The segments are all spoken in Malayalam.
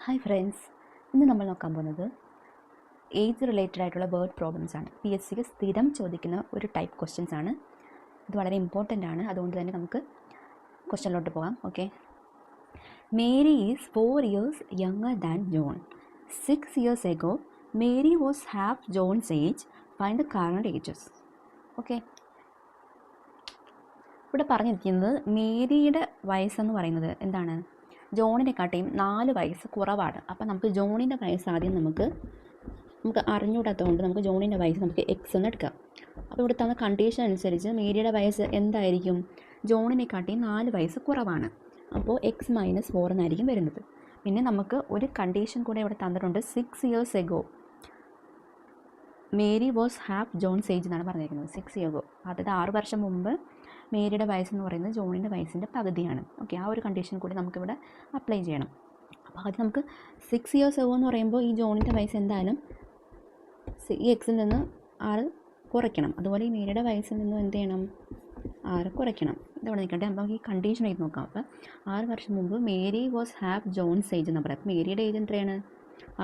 ഹായ് ഫ്രണ്ട്സ്, ഇന്ന് നമ്മൾ നോക്കാൻ പോകുന്നത് ഏജ് റിലേറ്റഡ് ആയിട്ടുള്ള വേർഡ് പ്രോബ്ലംസ് ആണ്. PSCക്ക് സ്ഥിരം ചോദിക്കുന്ന ഒരു ടൈപ്പ് ക്വസ്റ്റ്യൻസ് ആണ്. ഇത് വളരെ ഇമ്പോർട്ടൻ്റ് ആണ്. അതുകൊണ്ട് തന്നെ നമുക്ക് ക്വസ്റ്റ്യനിലോട്ട് പോകാം. Okay. Mary is 4 years younger than John. 6 years ago, Mary was half John's age. Find the current ages. Okay. ഇവിടെ പറഞ്ഞിരിക്കുന്നത് മേരിയുടെ വയസ്സെന്ന് പറയുന്നത് എന്താണ്? ജോണിനെക്കാട്ടിയും 4 വയസ്സ് കുറവാണ്. അപ്പം നമുക്ക് ജോണിൻ്റെ വയസ്സ് ആദ്യം നമുക്ക് അറിഞ്ഞുകൂടാത്തതുകൊണ്ട് നമുക്ക് ജോണിൻ്റെ വയസ്സ് നമുക്ക് എക്സ് എന്ന് എടുക്കാം. അപ്പോൾ ഇവിടെ തന്ന കണ്ടീഷൻ അനുസരിച്ച് മേരിയുടെ വയസ്സ് എന്തായിരിക്കും? ജോണിനെക്കാട്ടിയും 4 വയസ്സ് കുറവാണ്. അപ്പോൾ x-4 എന്നായിരിക്കും വരുന്നത്. പിന്നെ നമുക്ക് ഒരു കണ്ടീഷൻ കൂടെ ഇവിടെ തന്നിട്ടുണ്ട്. 6 years ago Mary was half John's age എന്നാണ് പറഞ്ഞിരിക്കുന്നത്. 6 years ago, അതായത് 6 വർഷം മുമ്പ് മേരിയുടെ വയസ്സെന്ന് പറയുന്നത് ജോണിൻ്റെ വയസ്സിൻ്റെ പകുതിയാണ്. ഓക്കെ, ആ ഒരു കണ്ടീഷൻ കൂടി നമുക്കിവിടെ അപ്ലൈ ചെയ്യണം. അപ്പോൾ ആദ്യം നമുക്ക് 6 years ago എന്ന് പറയുമ്പോൾ ഈ ജോണിൻ്റെ വയസ്സ് എന്തായാലും ഈ എക്സിൽ നിന്ന് 6 കുറയ്ക്കണം. അതുപോലെ ഈ മേരിയുടെ വയസ്സിൽ നിന്ന് എന്ത് ചെയ്യണം? 6 കുറയ്ക്കണം. ഇതവിടെ നിൽക്കട്ടെ. നമുക്ക് ഈ കണ്ടീഷൻ എഴുതി നോക്കാം. അപ്പോൾ 6 വർഷം മുമ്പ് Mary was half John's age എന്ന് പറയാം. അപ്പോൾ മേരിയുടെ ഏജ് എത്രയാണ്?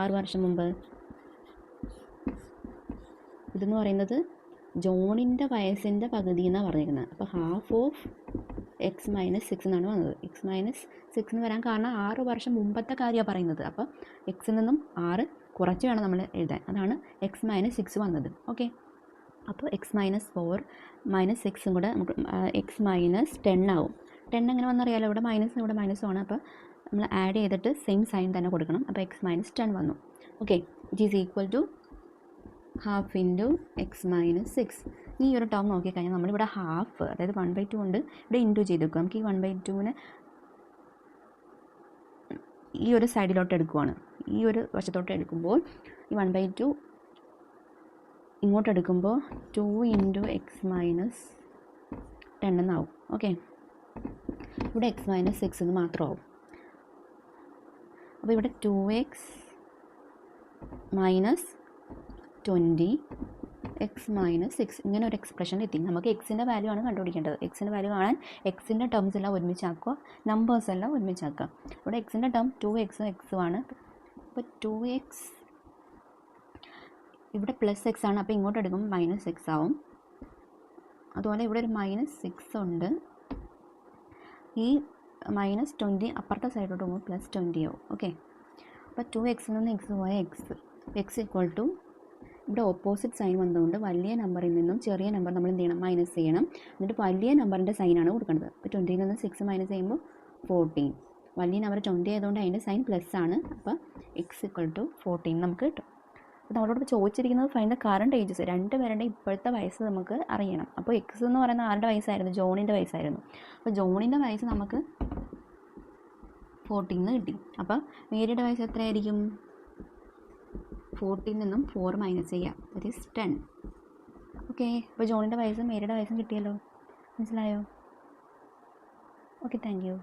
6 വർഷം മുമ്പ്. ഇതെന്ന് പറയുന്നത് ജോണിൻ്റെ വയസ്സിൻ്റെ പകുതി എന്നാണ് പറഞ്ഞിരിക്കുന്നത്. അപ്പോൾ ഹാഫ് ഓഫ് x-6 എന്നാണ് വന്നത്. x-6 എന്ന് വരാൻ കാരണം 6 വർഷം മുമ്പത്തെ കാര്യമാണ് പറയുന്നത്. അപ്പോൾ എക്സിൽ നിന്നും 6 കുറച്ച് വേണം നമ്മൾ എഴുതാൻ. അതാണ് x-6 വന്നത്. ഓക്കെ. അപ്പോൾ x-4 -6 കൂടെ നമുക്ക് x-10 ആവും. 10 എങ്ങനെ വന്നറിയാലോ? ഇവിടെ മൈനസ് ഇവിടെ മൈനസും ആണ്. അപ്പോൾ നമ്മൾ ആഡ് ചെയ്തിട്ട് സെയിം സൈൻ തന്നെ കൊടുക്കണം. അപ്പോൾ x-10 വന്നു. Okay. It is equal to half into x-6. ഈ ഒരു ടേം നോക്കിക്കഴിഞ്ഞാൽ നമ്മളിവിടെ ഹാഫ്, അതായത് 1/2 കൊണ്ട് ഇവിടെ ഇൻറ്റു ചെയ്ത് വെക്കുക. നമുക്ക് ഈ 1/2 ഈ ഒരു സൈഡിലോട്ട് എടുക്കുവാണ്. ഈ ഒരു വശത്തോട്ട് എടുക്കുമ്പോൾ ഈ 1/2 ഇങ്ങോട്ട് എടുക്കുമ്പോൾ 2 ഇൻറ്റു x-10 എന്നാവും. ഓക്കെ. ഇവിടെ x-6 എന്ന് മാത്രമാവും. അപ്പോൾ ഇവിടെ 2x - 20 x-6 ഇങ്ങനെ ഒരു എക്സ്പ്രഷൻ എത്തി. നമുക്ക് എക്സിൻ്റെ വാല്യൂ ആണ് കണ്ടുപിടിക്കേണ്ടത്. എക്സിൻ്റെ വാല്യൂ കാണാൻ എക്സിൻ്റെ ടേംസ് എല്ലാം ഒരുമിച്ചാക്കുക, നമ്പേഴ്സ് എല്ലാം ഒരുമിച്ചാക്കുക. ഇവിടെ എക്സിൻ്റെ ടേം 2x ആണ്. അപ്പോൾ 2x ഇവിടെ +x ആണ്. അപ്പോൾ ഇങ്ങോട്ട് എടുക്കുമ്പോൾ -x ആവും. അതുപോലെ ഇവിടെ ഒരു -6 ഉണ്ട്. ഈ -20 അപ്പുറത്തെ സൈഡിലോട്ട് പോകുമ്പോൾ +20 ആവും. ഓക്കെ. അപ്പോൾ 2x നിന്ന് x പോയ x ഈക്വൽ ടു ഇവിടെ ഓപ്പോസിറ്റ് സൈൻ വന്നതുകൊണ്ട് വലിയ നമ്പറിൽ നിന്നും ചെറിയ നമ്പർ നമ്മൾ എന്ത് ചെയ്യണം? മൈനസ് ചെയ്യണം. എന്നിട്ട് വലിയ നമ്പറിൻ്റെ സൈനാണ് കൊടുക്കേണ്ടത്. അപ്പോൾ 20 നിന്ന് 6 മൈനസ് ചെയ്യുമ്പോൾ 14. വലിയ നമ്പർ 20 ആയതുകൊണ്ട് അതിൻ്റെ സൈൻ പ്ലസ് ആണ്. അപ്പോൾ x ഈക്വൽ ടു 14 നമുക്ക് കിട്ടും. അപ്പോൾ നമ്മളോട് ചോദിച്ചിരിക്കുന്നത് ഫൈൻഡ് ദ കറണ്ട് ഏജസ്. 2 പേരുടെ ഇപ്പോഴത്തെ വയസ്സ് നമുക്ക് അറിയണം. അപ്പോൾ x എന്ന് പറയുന്നത് ആരുടെ വയസ്സായിരുന്നു? ജോണിൻ്റെ വയസ്സായിരുന്നു. അപ്പോൾ ജോണിൻ്റെ വയസ്സ് നമുക്ക് 14 കിട്ടി. അപ്പോൾ മേരിയുടെ വയസ്സ് എത്രയായിരിക്കും? 14 നിന്നും 4 മൈനസ് ചെയ്യാം. That is 10. ഓക്കെ. അപ്പോൾ ജോണിൻ്റെ വയസ്സും മേരിയുടെ വയസ്സും കിട്ടിയല്ലോ. മനസ്സിലായോ? Okay, thank you.